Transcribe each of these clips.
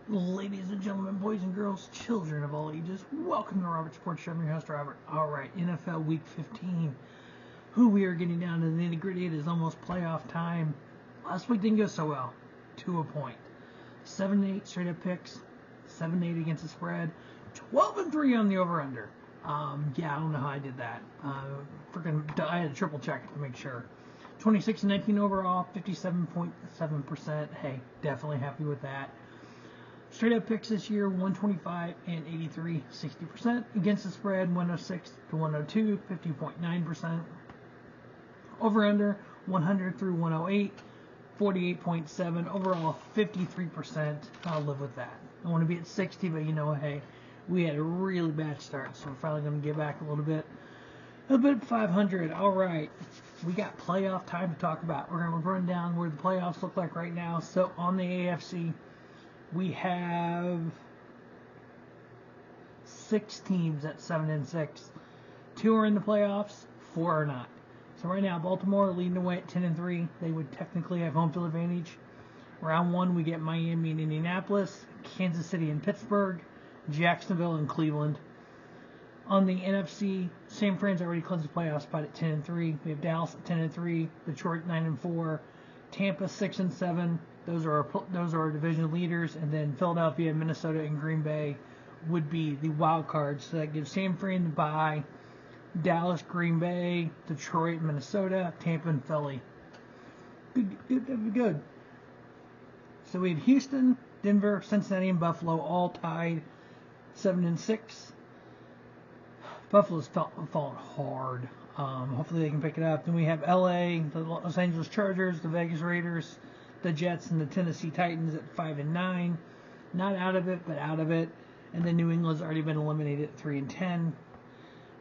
Ladies and gentlemen, boys and girls, children of all ages, welcome to Robert Sports Show. I'm your host, Robert. Alright, NFL Week 15. Who we are getting down to the nitty gritty. It is almost playoff time. Last week didn't go so well, to a point. 7-8 straight up picks, 7-8 against the spread, 12-3 on the over-under. I don't know how I did that. I had to triple check to make sure. 26-19 overall, 57.7%. Hey, definitely happy with that. Straight up picks this year, 125 and 83, 60%. Against the spread, 106 to 102, 50.9%. Over under, 100 through 108, 48.7. Overall, 53%. I'll live with that. I want to be at 60, but hey, we had a really bad start, so we're finally going to get back a little bit. A bit 500. All right, we got playoff time to talk about. We're going to run down where the playoffs look like right now. So on the AFC, we have 6 teams at 7-6. 2 are in the playoffs, 4 are not. So right now, Baltimore leading the way at 10-3. They would technically have home field advantage. Round 1, we get Miami and Indianapolis, Kansas City and Pittsburgh, Jacksonville and Cleveland. On the NFC, San Fran's already clinched the playoff spot at 10-3. We have Dallas at 10-3, Detroit 9-4, Tampa 6-7. Those are our division leaders, and then Philadelphia, Minnesota, and Green Bay would be the wild cards. So that gives San Fran the bye. Dallas, Green Bay, Detroit, Minnesota, Tampa, and Philly. Good. So we have Houston, Denver, Cincinnati, and Buffalo all tied 7-6. Buffalo's fallen hard. Hopefully they can pick it up. Then we have LA, the Los Angeles Chargers, the Vegas Raiders, the Jets, and the Tennessee Titans at 5-9. Not out of it, but out of it. And then New England's already been eliminated at 3-10.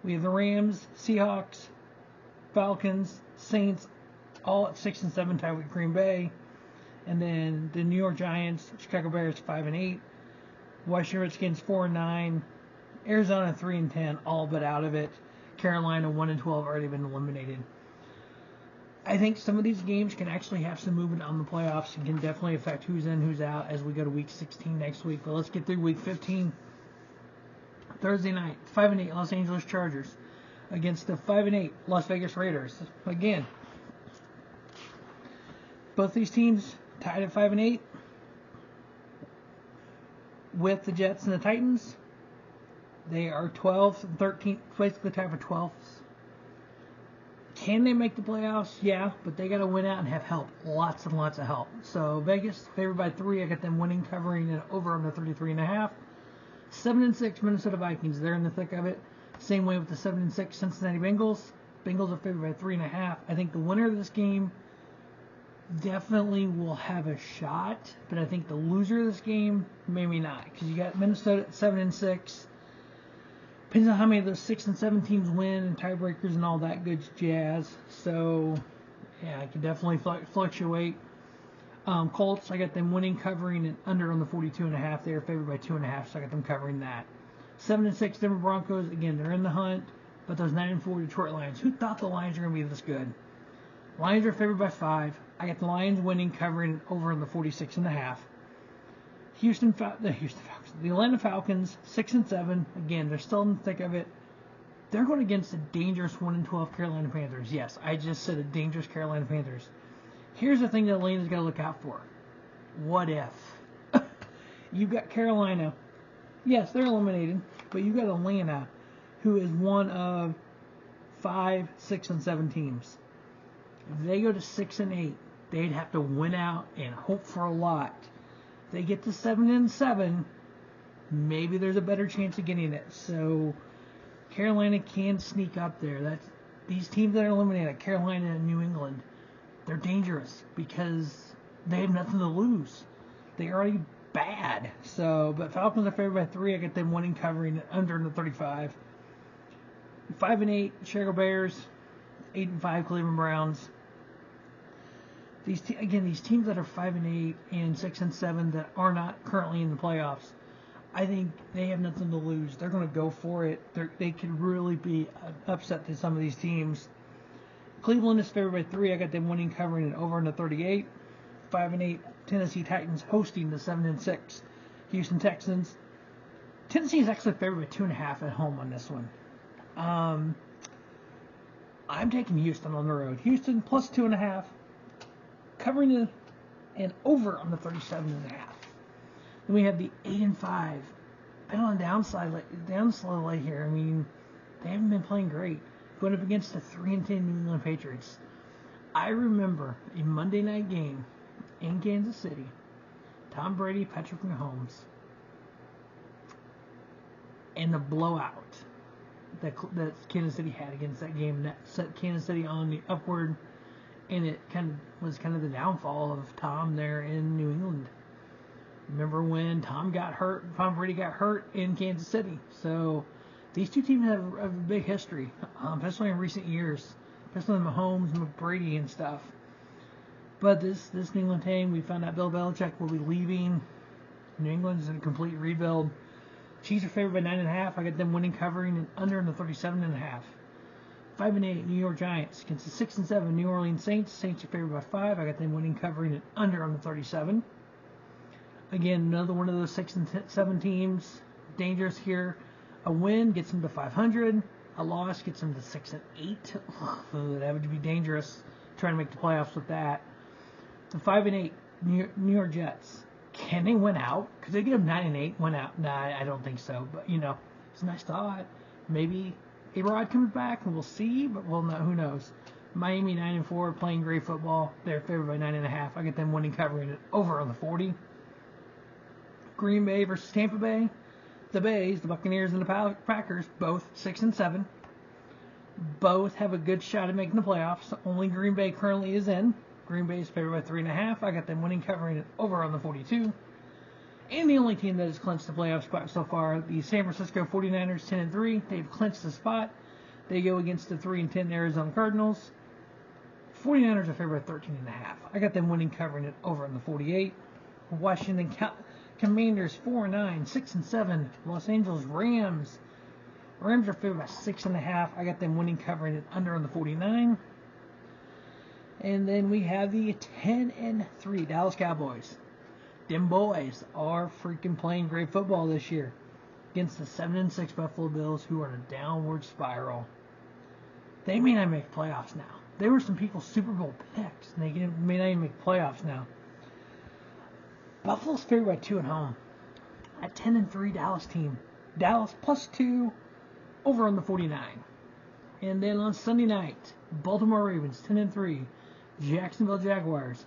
We have the Rams, Seahawks, Falcons, Saints, all at 6-7, tied with Green Bay. And then the New York Giants, Chicago Bears 5-8, Washington Redskins 4-9, Arizona 3-10, all but out of it. Carolina 1-12, already been eliminated. I think some of these games can actually have some movement on the playoffs and can definitely affect who's in, who's out as we go to Week 16 next week. But let's get through Week 15. Thursday night, 5-8 Los Angeles Chargers against the 5-8 Las Vegas Raiders. Again, both these teams tied at 5-8 with the Jets and the Titans. They are 12th and 13th, basically tied for 12th. Can they make the playoffs? Yeah, but they got to win out and have help. Lots and lots of help. So Vegas, favored by 3. I got them winning, covering, and over under 33.5. 7-6 Minnesota Vikings. They're in the thick of it. Same way with the 7-6 Cincinnati Bengals. Bengals are favored by 3.5. I think the winner of this game definitely will have a shot, but I think the loser of this game, maybe not. Because you got Minnesota at 7-6. Depends on how many of those 6 and 7 teams win and tiebreakers and all that good jazz. So, yeah, it can definitely fluctuate. Colts, I got them winning, covering, and under on the 42.5. They are favored by 2.5, so I got them covering that. 7-6 Denver Broncos, again, they're in the hunt, but those 9-4 Detroit Lions. Who thought the Lions were going to be this good? Lions are favored by 5. I got the Lions winning, covering, over on the 46.5. The Atlanta Falcons, 6-7. Again, they're still in the thick of it. They're going against the dangerous 1-12 Carolina Panthers. Yes, I just said a dangerous Carolina Panthers. Here's the thing that Atlanta's got to look out for. What if? You've got Carolina. Yes, they're eliminated, but you've got Atlanta, who is one of 5, 6, and 7 teams. If they go to 6-8, they'd have to win out and hope for a lot. If they get to 7-7, maybe there's a better chance of getting it. So Carolina can sneak up there. These teams that are eliminated, Carolina and New England, they're dangerous because they have nothing to lose. They're already bad. So, but Falcons are favored by 3. I get them winning, covering, under the 35. 5-8 Chicago Bears, 8-5 Cleveland Browns. These teams that are 5-8 and 6-7 that are not currently in the playoffs, I think they have nothing to lose. They're going to go for it. They could really be upset to some of these teams. Cleveland is favored by 3. I got them winning, covering, and over in the 38. 5-8 Tennessee Titans hosting the 7-6 Houston Texans. Tennessee is actually favored by 2.5 at home on this one. I'm taking Houston on the road. Houston plus 2.5, covering and over on the 37.5. Then we have the 8-5. Been on the downside here. I mean, they haven't been playing great. Going up against the 3-10 New England Patriots. I remember a Monday night game in Kansas City. Tom Brady, Patrick Mahomes, and the blowout that Kansas City had against that game that set Kansas City on the upward, and it was the downfall of Tom there in New England. Remember when Tom Brady got hurt in Kansas City? So these two teams have a big history, especially in recent years, especially Mahomes and Brady and stuff. But this New England team, we found out Bill Belichick will be leaving. New England's in a complete rebuild. Chiefs are favored by 9.5. I got them winning, covering, and under in the 37.5. 5-8 New York Giants against the 6-7 New Orleans Saints. Saints are favored by 5. I got them winning, covering, and under on the 37. Again, another one of those 6-7 teams. Dangerous here. A win gets them to 500. A loss gets them to 6-8. That would be dangerous. Trying to make the playoffs with that. The 5-8 New York Jets. Can they win out? Could they get them 9-8? Win out? Nah, I don't think so. But it's a nice thought. Maybe A-Rod comes back and we'll see. But who knows? Miami 9-4, playing great football. They're favored by 9.5. I get them winning, covering it over on the 40. Green Bay versus Tampa Bay. The Bays, the Buccaneers, and the Packers, both 6-7. Both have a good shot at making the playoffs. Only Green Bay currently is in. Green Bay is favored by 3.5. I got them winning, covering it over on the 42. And the only team that has clinched the playoff spot so far, the San Francisco 49ers, 10-3. They've clinched the spot. They go against the 3-10 Arizona Cardinals. 49ers are favored by 13.5. I got them winning, covering it over on the 48. Washington Commanders 4-9, 6-7. Los Angeles Rams. Rams are favored by 6.5. I got them winning, covering it under on the 49. And then we have the 10-3 Dallas Cowboys. Them boys are freaking playing great football this year against the 7-6 Buffalo Bills, who are in a downward spiral. They may not make playoffs now. There were some people's Super Bowl picks, and they may not even make playoffs now. Buffalo's favored by 2 at home. A 10-3 Dallas team. Dallas plus 2 over on the 49. And then on Sunday night, Baltimore Ravens 10-3. Jacksonville Jaguars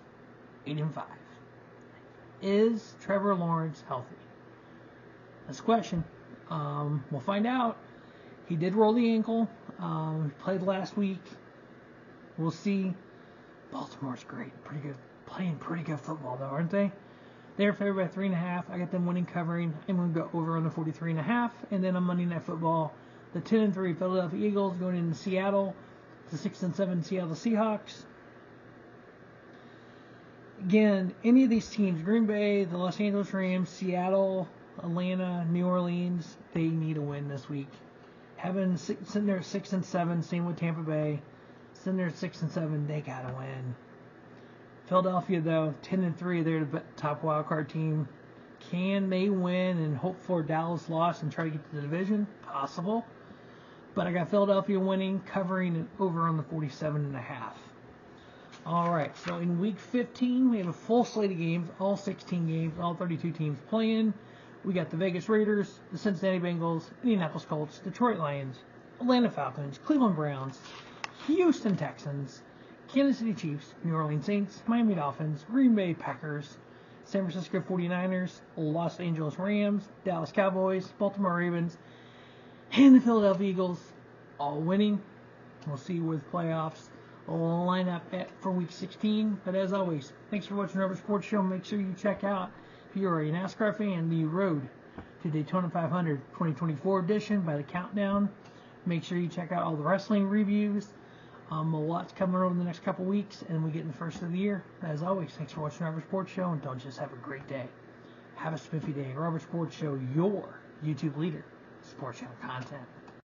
8-5. Is Trevor Lawrence healthy? That's a question. We'll find out. He did roll the ankle. Played last week. We'll see. Baltimore's great. Pretty good. Playing pretty good football, though, aren't they? They're favored by 3.5. I got them winning, covering. I'm going to go over on the 43.5. And then on Monday Night Football, the 10-3 Philadelphia Eagles going into Seattle. The 6-7 Seattle Seahawks. Again, any of these teams, Green Bay, the Los Angeles Rams, Seattle, Atlanta, New Orleans, they need a win this week. Sitting there at 6-7, same with Tampa Bay. Sitting there at 6-7, they gotta win. Philadelphia, though, 10-3, they're the top wildcard team. Can they win and hope for Dallas loss and try to get to the division? Possible. But I got Philadelphia winning, covering it over on the 47.5. All right, so in Week 15, we have a full slate of games, all 16 games, all 32 teams playing. We got the Vegas Raiders, the Cincinnati Bengals, Indianapolis Colts, Detroit Lions, Atlanta Falcons, Cleveland Browns, Houston Texans, Kansas City Chiefs, New Orleans Saints, Miami Dolphins, Green Bay Packers, San Francisco 49ers, Los Angeles Rams, Dallas Cowboys, Baltimore Ravens, and the Philadelphia Eagles, all winning. We'll see with playoffs. We'll line up for Week 16. But as always, thanks for watching Rubber Sports Show. Make sure you check out, if you're a NASCAR fan, the Road to Daytona 500 2024 edition by the Countdown. Make sure you check out all the wrestling reviews. A lot's coming over the next couple weeks, and we get in the first of the year. As always, thanks for watching Rubber Sports Show, and don't just have a great day. Have a spiffy day. Rubber Sports Show, your YouTube leader, sports channel content.